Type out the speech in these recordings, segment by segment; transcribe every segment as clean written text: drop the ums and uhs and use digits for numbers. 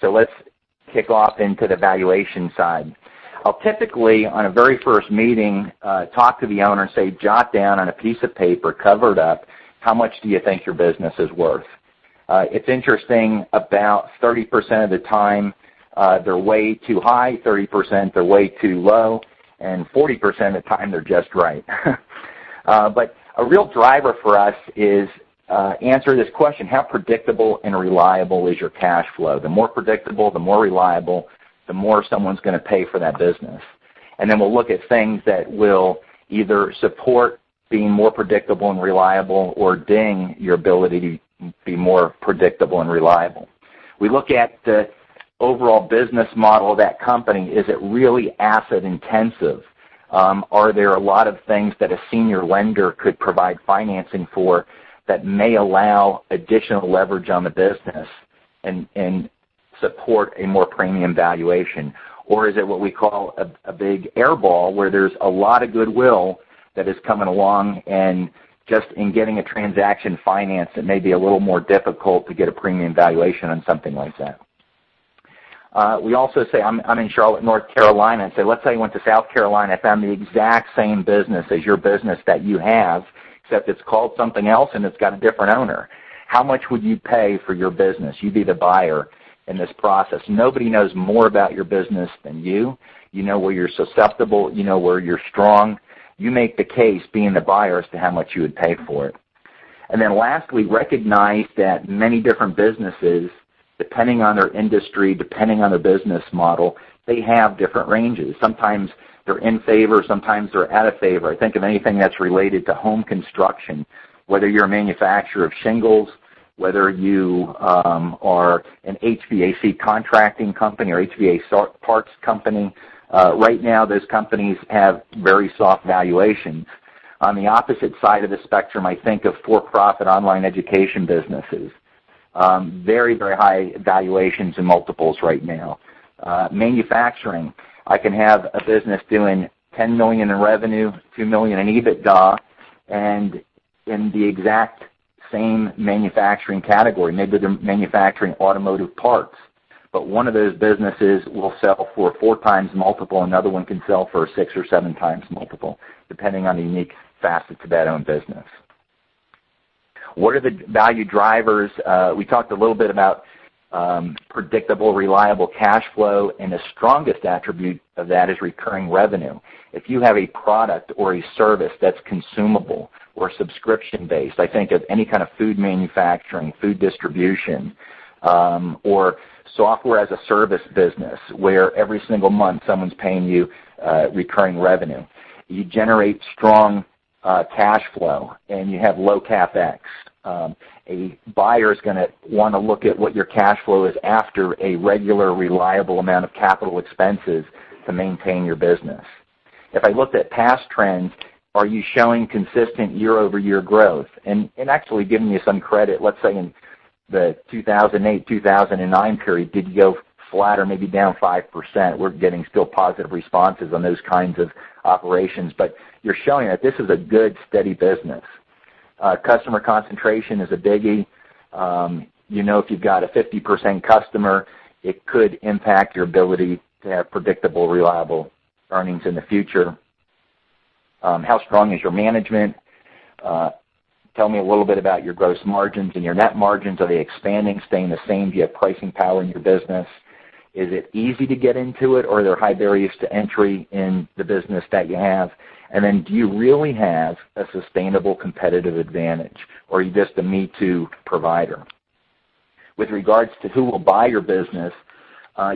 So let's kick off into the valuation side. I'll typically, on a very first meeting, talk to the owner and say, jot down on a piece of paper, covered up, how much do you think your business is worth? It's interesting, about 30% of the time they're way too high, 30% they're way too low, and 40% of the time they're just right. But a real driver for us is answer this question: how predictable and reliable is your cash flow? The more predictable, the more reliable, the more someone's going to pay for that business. And then we'll look at things that will either support being more predictable and reliable or ding your ability to be more predictable and reliable. We look at the overall business model of that company. Is it really asset intensive? Are there a lot of things that a senior lender could provide financing for that may allow additional leverage on the business and support a more premium valuation? Or is it what we call a big airball, where there's a lot of goodwill that is coming along, and just in getting a transaction financed, it may be a little more difficult to get a premium valuation on something like that. We also say, I'm in Charlotte, North Carolina, and say, let's say I went to South Carolina, I found the exact same business as your business that you have, except it's called something else and it's got a different owner. How much would you pay for your business? You be the buyer in this process. Nobody knows more about your business than you. You know where you're susceptible. You know where you're strong. You make the case, being the buyer, as to how much you would pay for it. And then lastly, recognize that many different businesses, depending on their industry, depending on their business model, they have different ranges. Sometimes they're in favor, sometimes they're out of favor. I think of anything that's related to home construction, whether you're a manufacturer of shingles, whether you are an HVAC contracting company or HVAC parts company. Right now, those companies have very soft valuations. On the opposite side of the spectrum, I think of for-profit online education businesses. Very, very high valuations and multiples right now. Manufacturing, I can have a business doing $10 million in revenue, $2 million in EBITDA, and in the exact same manufacturing category. Maybe they're manufacturing automotive parts, but one of those businesses will sell for 4 times multiple, another one can sell for 6 or 7 times multiple, depending on the unique facets of that own business. What are the value drivers? We talked a little bit about predictable, reliable cash flow, and the strongest attribute of that is recurring revenue. If you have a product or a service that's consumable or subscription-based, I think of any kind of food manufacturing, food distribution, or software as a service business, where every single month someone's paying you recurring revenue. You generate strong cash flow, and you have low CapEx. A buyer is going to want to look at what your cash flow is after a regular, reliable amount of capital expenses to maintain your business. If I looked at past trends, are you showing consistent year-over-year growth? And actually giving you some credit, let's say in the 2008-2009 period, did you go flat or maybe down 5%? We're getting still positive responses on those kinds of operations, but you're showing that this is a good, steady business. Customer concentration is a biggie. You know, if you've got a 50% customer, it could impact your ability to have predictable, reliable earnings in the future. How strong is your management? Tell me a little bit about your gross margins and your net margins. Are they expanding, staying the same? Do you have pricing power in your business? Is it easy to get into it, or are there high barriers to entry in the business that you have? And then, do you really have a sustainable competitive advantage, or are you just a me-too provider? With regards to who will buy your business,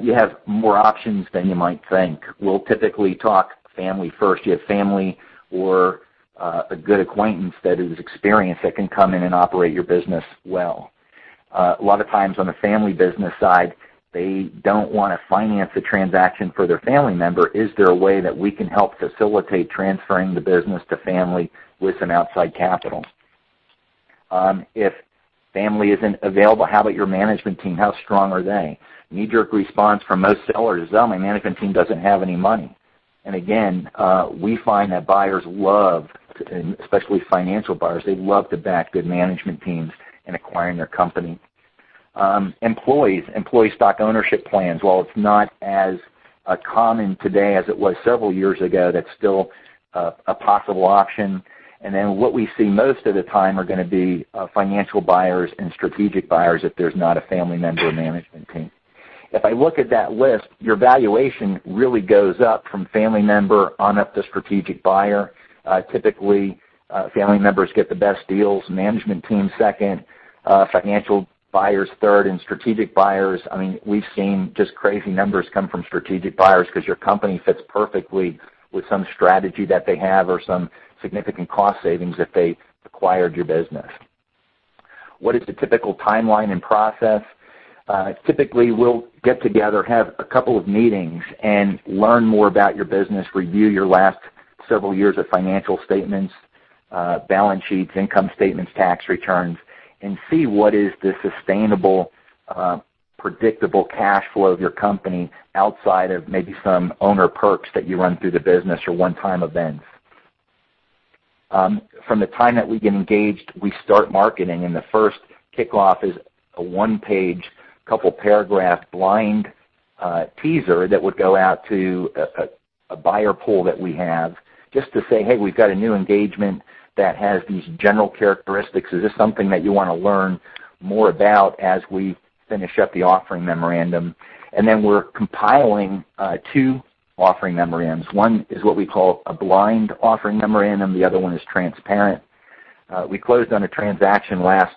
you have more options than you might think. We'll typically talk family first. You have family or a good acquaintance that is experienced that can come in and operate your business well. A lot of times on the family business side, they don't want to finance the transaction for their family member. Is there a way that we can help facilitate transferring the business to family with some outside capital? If family isn't available, how about your management team? How strong are they? Knee-jerk response from most sellers is, oh, my management team doesn't have any money. And again, we find that buyers love, especially financial buyers, they love to back good management teams in acquiring their company. Employee stock ownership plans. While it's not as common today as it was several years ago, that's still a possible option. And then what we see most of the time are going to be financial buyers and strategic buyers if there's not a family member management team. If I look at that list, your valuation really goes up from family member on up to strategic buyer. Typically, family members get the best deals, management team second, financial buyers third, and strategic buyers, I mean, we've seen just crazy numbers come from strategic buyers because your company fits perfectly with some strategy that they have or some significant cost savings if they acquired your business. What is the typical timeline and process? Typically, we'll get together, have a couple of meetings, and learn more about your business, review your last several years of financial statements, balance sheets, income statements, tax returns, and see what is the sustainable, predictable cash flow of your company outside of maybe some owner perks that you run through the business or one-time events. From the time that we get engaged, we start marketing, and the first kickoff is a one-page, couple-paragraph blind teaser that would go out to a buyer pool that we have just to say, hey, we've got a new engagement that has these general characteristics. Is this something that you want to learn more about as we finish up the offering memorandum? And then we're compiling two offering memorandums. One is what we call a blind offering memorandum. The other one is transparent. We closed on a transaction last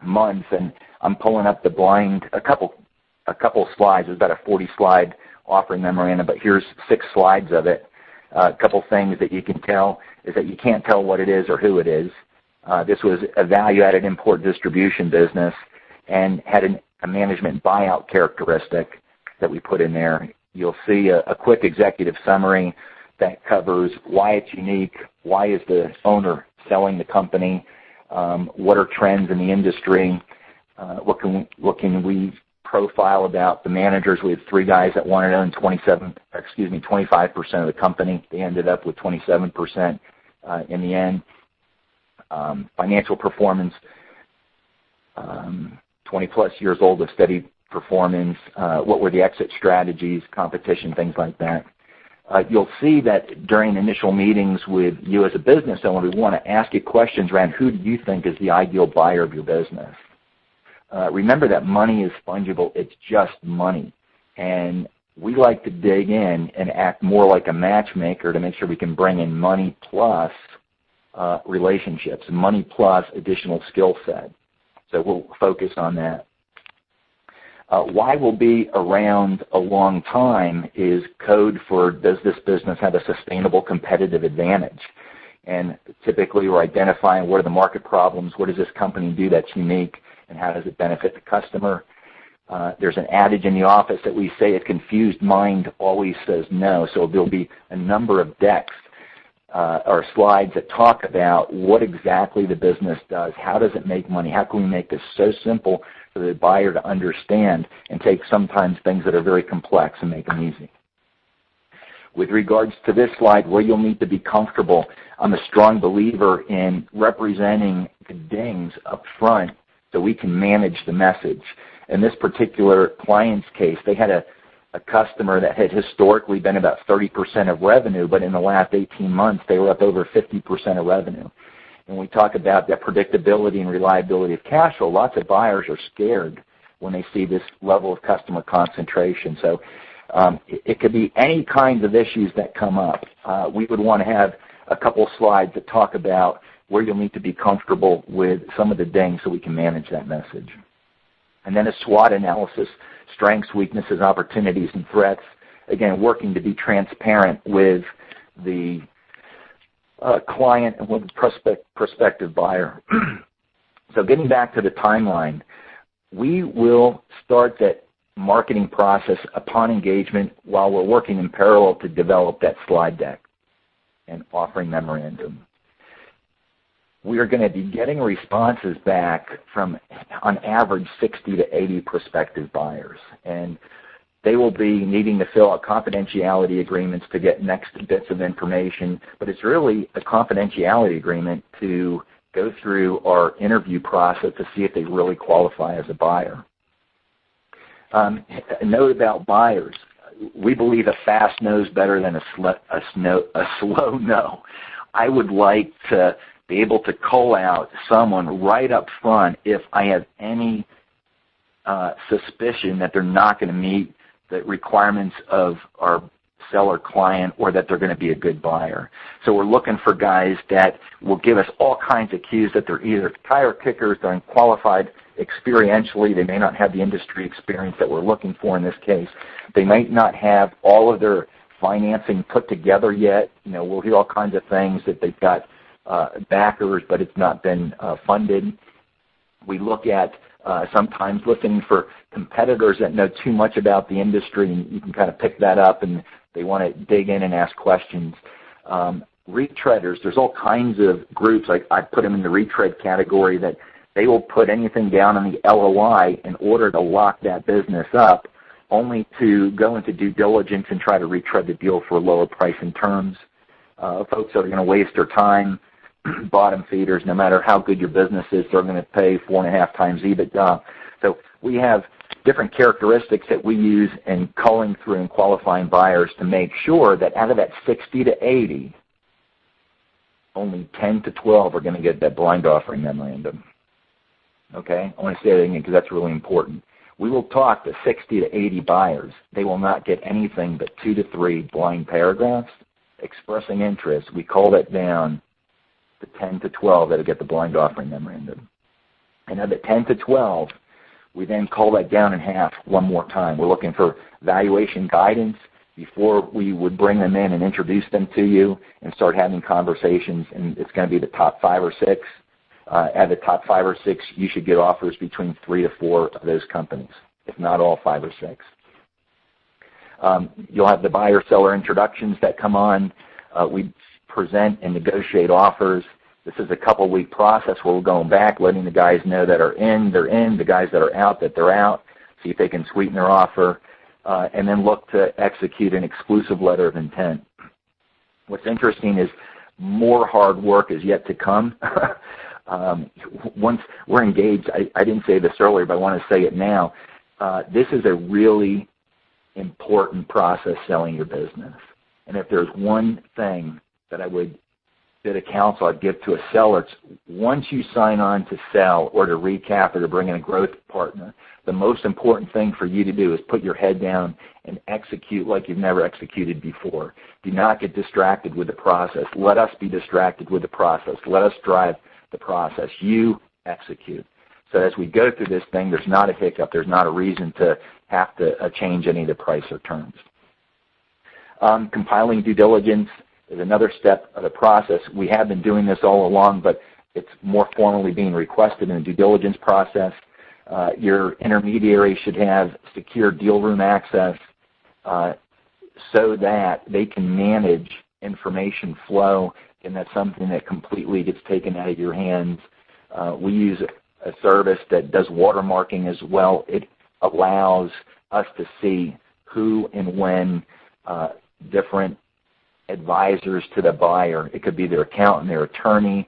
month, and I'm pulling up the blind, a couple slides. It's about a 40-slide offering memorandum, but here's 6 slides of it. A couple things that you can tell is that you can't tell what it is or who it is. This was a value-added import distribution business and had a management buyout characteristic that we put in there. You'll see a quick executive summary that covers why it's unique, why is the owner selling the company, what are trends in the industry, what can we profile about the managers. We had 3 guys that wanted to own 25% of the company. They ended up with 27% in the end. Financial performance, 20-plus years old of steady performance, what were the exit strategies, competition, things like that. You'll see that during initial meetings with you as a business owner, we want to ask you questions around who do you think is the ideal buyer of your business. Remember that money is fungible. It's just money. And we like to dig in and act more like a matchmaker to make sure we can bring in money plus relationships, money plus additional skill set. So we'll focus on that. Why we'll be around a long time is code for does this business have a sustainable competitive advantage? And typically we're identifying what are the market problems, what does this company do that's unique, and how does it benefit the customer? There's an adage in the office that we say a confused mind always says no. So there'll be a number of decks or slides that talk about what exactly the business does, how does it make money, how can we make this so simple for the buyer to understand and take sometimes things that are very complex and make them easy. With regards to this slide, where you'll need to be comfortable, I'm a strong believer in representing the dings up front so we can manage the message. In this particular client's case, they had a customer that had historically been about 30% of revenue, but in the last 18 months, they were up over 50% of revenue. When we talk about that predictability and reliability of cash flow, lots of buyers are scared when they see this level of customer concentration. So it could be any kinds of issues that come up. We would want to have a couple slides that talk about where you'll need to be comfortable with some of the dings so we can manage that message. And then a SWOT analysis, strengths, weaknesses, opportunities, and threats. Again, working to be transparent with the client and with the prospective buyer. So getting back to the timeline, we will start that marketing process upon engagement while we're working in parallel to develop that slide deck and offering memorandum. We are going to be getting responses back from, on average, 60 to 80 prospective buyers. And they will be needing to fill out confidentiality agreements to get next bits of information, but it's really a confidentiality agreement to go through our interview process to see if they really qualify as a buyer. A note about buyers. We believe a fast no is better than a slow no. I would like to be able to call out someone right up front if I have any suspicion that they're not going to meet the requirements of our seller client or that they're going to be a good buyer. So we're looking for guys that will give us all kinds of cues that they're either tire kickers, they're unqualified experientially, they may not have the industry experience that we're looking for in this case. They might not have all of their financing put together yet. You know, we'll hear all kinds of things that they've got backers, but it's not been funded. We look at sometimes looking for competitors that know too much about the industry, and you can kind of pick that up, and they want to dig in and ask questions. Retreaders, there's all kinds of groups. I put them in the retread category that they will put anything down on the LOI in order to lock that business up, only to go into due diligence and try to retread the deal for a lower price and terms. Folks that are going to waste their time, bottom feeders, no matter how good your business is, they're going to pay 4.5 times EBITDA. So we have different characteristics that we use in culling through and qualifying buyers to make sure that out of that 60 to 80, only 10 to 12 are going to get that blind offering memorandum. Okay? I want to say that again because that's really important. We will talk to 60 to 80 buyers. They will not get anything but 2 to 3 blind paragraphs expressing interest. We call that down to 10 to 12 that'll get the blind offering memorandum. And of the 10 to 12, we then call that down in half one more time. We're looking for valuation guidance before we would bring them in and introduce them to you and start having conversations, and it's going to be the top 5 or 6. At the top 5 or 6, you should get offers between 3 to 4 of those companies, if not all 5 or 6. You'll have the buyer-seller introductions that come on. We present and negotiate offers. This is a couple-week process where we're going back, letting the guys know that are in, they're in, the guys that are out, that they're out, see if they can sweeten their offer, and then look to execute an exclusive letter of intent. What's interesting is more hard work is yet to come. Once we're engaged, I didn't say this earlier, but I want to say it now. This is a really important process, selling your business. And if there's one thing that bit of counsel I'd give to a seller, it's once you sign on to sell or to recap or to bring in a growth partner, the most important thing for you to do is put your head down and execute like you've never executed before. Do not get distracted with the process. Let us be distracted with the process. Let us drive the process. You execute. So as we go through this thing, there's not a hiccup. There's not a reason to have to change any of the price or terms. Compiling due diligence is another step of the process. We have been doing this all along, but it's more formally being requested in the due diligence process. Your intermediary should have secure deal room access so that they can manage information flow, and that's something that completely gets taken out of your hands. We use a service that does watermarking as well. It allows us to see who and when different advisors to the buyer. It could be their accountant, their attorney,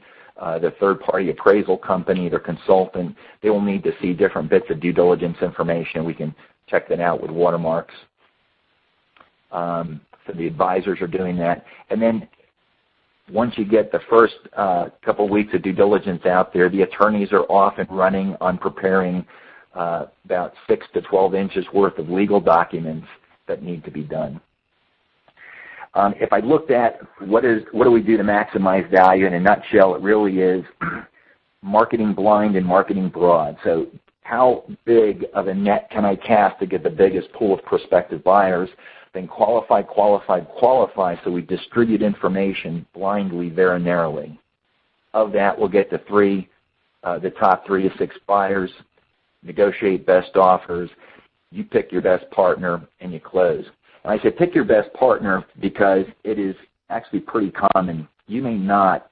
their third-party appraisal company, their consultant. They will need to see different bits of due diligence information. We can check that out with watermarks. So the advisors are doing that. And then once you get the first couple weeks of due diligence out there, the attorneys are off and running on preparing about 6 to 12 inches worth of legal documents that need to be done. If I looked at what do we do to maximize value, in a nutshell, it really is marketing blind and marketing broad. So how big of a net can I cast to get the biggest pool of prospective buyers? Then qualify, so we distribute information blindly, very narrowly. Of that, we'll get the top 3 to 6 buyers, negotiate best offers, you pick your best partner, and you close. And I say pick your best partner because it is actually pretty common. You may not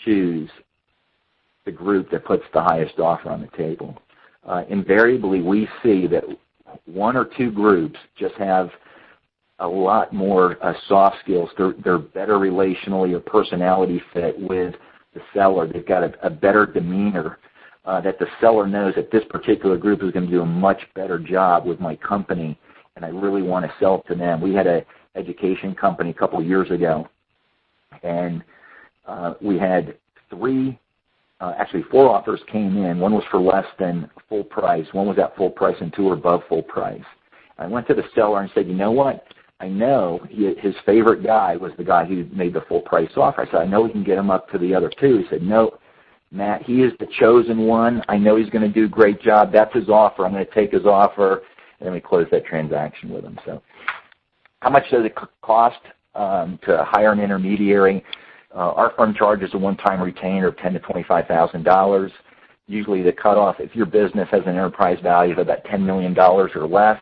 choose the group that puts the highest offer on the table. Invariably, we see that 1 or 2 groups just have a lot more soft skills. They're better relationally or personality fit with the seller. They've got a better demeanor, that the seller knows that this particular group is going to do a much better job with my company, and I really want to sell to them. We had an education company a couple of years ago, and we had four offers came in. One was for less than full price, one was at full price, and two were above full price. I went to the seller and said, you know what? I know his favorite guy was the guy who made the full price offer. I said, I know we can get him up to the other two. He said, no, Matt, he is the chosen one. I know he's going to do a great job. That's his offer. I'm going to take his offer. And then we closed that transaction with him. So how much does it cost to hire an intermediary? Our firm charges a one-time retainer of $10,000 to $25,000. Usually the cutoff, if your business has an enterprise value of about $10 million or less,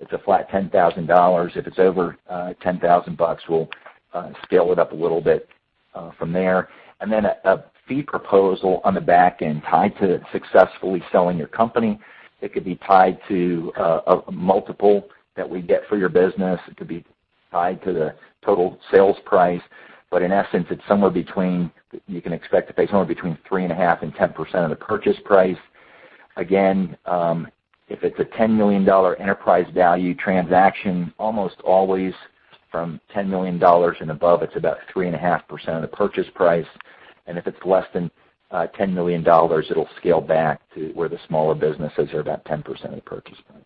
it's a flat $10,000. If it's over $10,000, we'll scale it up a little bit from there. And then a fee proposal on the back end tied to successfully selling your company. It could be tied to a multiple that we get for your business. It could be tied to the total sales price. But in essence, it's somewhere between, you can expect to pay somewhere between 3.5% and 10% of the purchase price. Again, if it's a $10 million enterprise value transaction, almost always from $10 million and above, it's about 3.5% of the purchase price. And if it's less than $10 million, it'll scale back to where the smaller businesses are about 10% of the purchase price.